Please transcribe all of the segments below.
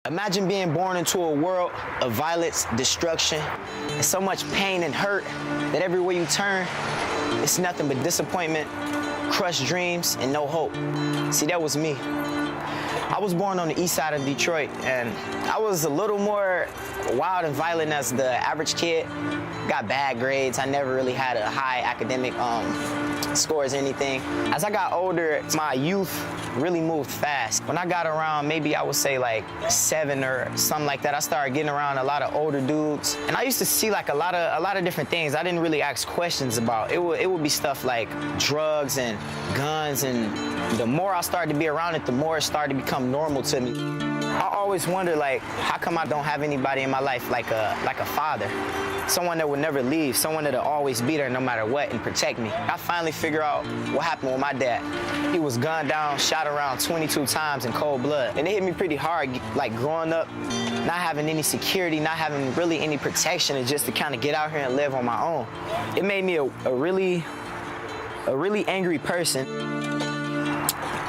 Imagine being born into a world of violence, destruction, and so much pain and hurt that everywhere you turn, it's nothing but disappointment, crushed dreams, and no hope. See, that was me. I was born on the east side of Detroit, and I was a little more wild and violent as the average kid. Got bad grades. I never really had a high academic scores or anything. As I got older, my youth really moved fast. When I got around, maybe I would say like 7 or something like that, I started getting around a lot of older dudes. And I used to see like a lot of different things I didn't really ask questions about. It would be stuff like drugs and guns, and the more I started to be around it, the more it started to become normal to me. I always wondered, like, how come I don't have anybody in my life like a father? Someone that would never leave, someone that'll always be there no matter what and protect me. I finally figured out what happened with my dad. He was gunned down, shot around 22 times in cold blood. And it hit me pretty hard, like growing up, not having any security, not having really any protection, and just to kind of get out here and live on my own. It made me a really angry person.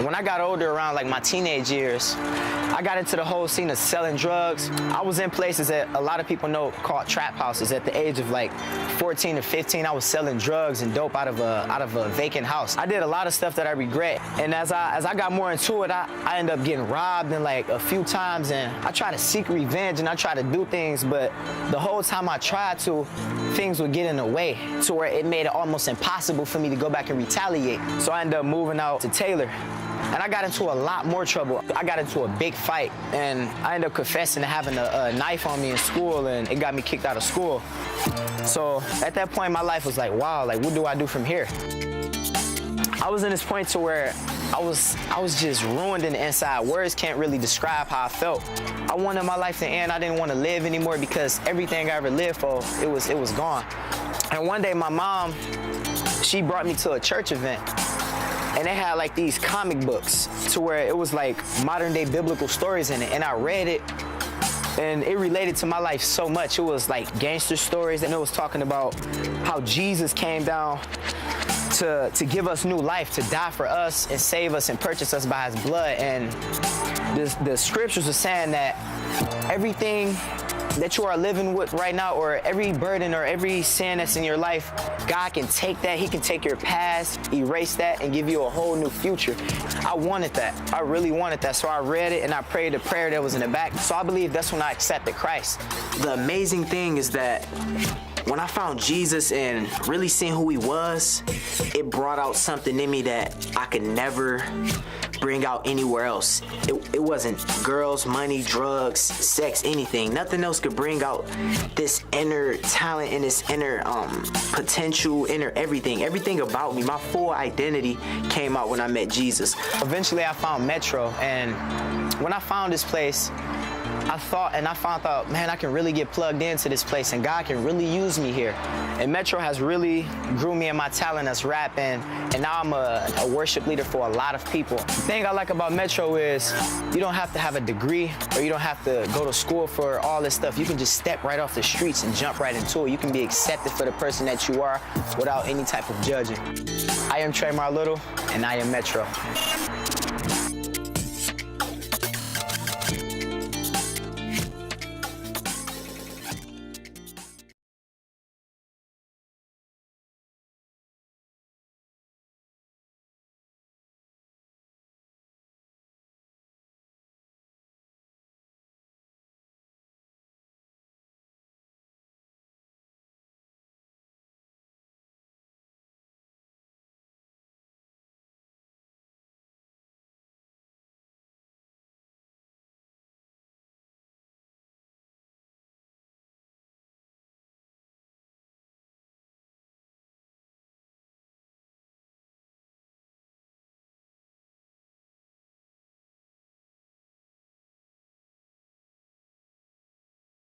When I got older, around like my teenage years, I got into the whole scene of selling drugs. I was in places that a lot of people know called trap houses. At the age of like 14 or 15, I was selling drugs and dope out of a vacant house. I did a lot of stuff that I regret. And as I got more into it, I ended up getting robbed and like a few times, and I tried to seek revenge and I tried to do things, but the whole time I tried to, things would get in the way to where it made it almost impossible for me to go back and retaliate. So I ended up moving out to Taylor. And I got into a lot more trouble. I got into a big fight, and I ended up confessing to having a knife on me in school, and it got me kicked out of school. So at that point, my life was like, wow, like, what do I do from here? I was in this point to where I was just ruined in the inside. Words can't really describe how I felt. I wanted my life to end. I didn't want to live anymore because everything I ever lived for, it was gone. And one day, my mom, she brought me to a church event. And they had like these comic books to where it was like modern day biblical stories in it. And I read it, and it related to my life so much. It was like gangster stories, and it was talking about how Jesus came down to give us new life, to die for us and save us and purchase us by his blood. And the scriptures are saying that everything that you are living with right now, or every burden or every sin that's in your life, God can take that. He can take your past, erase that, and give you a whole new future. I wanted that. I really wanted that. So I read it and I prayed the prayer that was in the back. So I believe that's when I accepted Christ. The amazing thing is that when I found Jesus and really seeing who he was, it brought out something in me that I could never bring out anywhere else. It wasn't girls, money, drugs, sex, anything. Nothing else could bring out this inner talent and this inner potential, inner everything. Everything about me, my full identity came out when I met Jesus. Eventually I found Metro, and when I found this place, I found out, man, I can really get plugged into this place, and God can really use me here. And Metro has really grew me in my talent as rapping, and now I'm a worship leader for a lot of people. The thing I like about Metro is you don't have to have a degree, or you don't have to go to school for all this stuff. You can just step right off the streets and jump right into it. You can be accepted for the person that you are without any type of judging. I am Tremar Little, and I am Metro.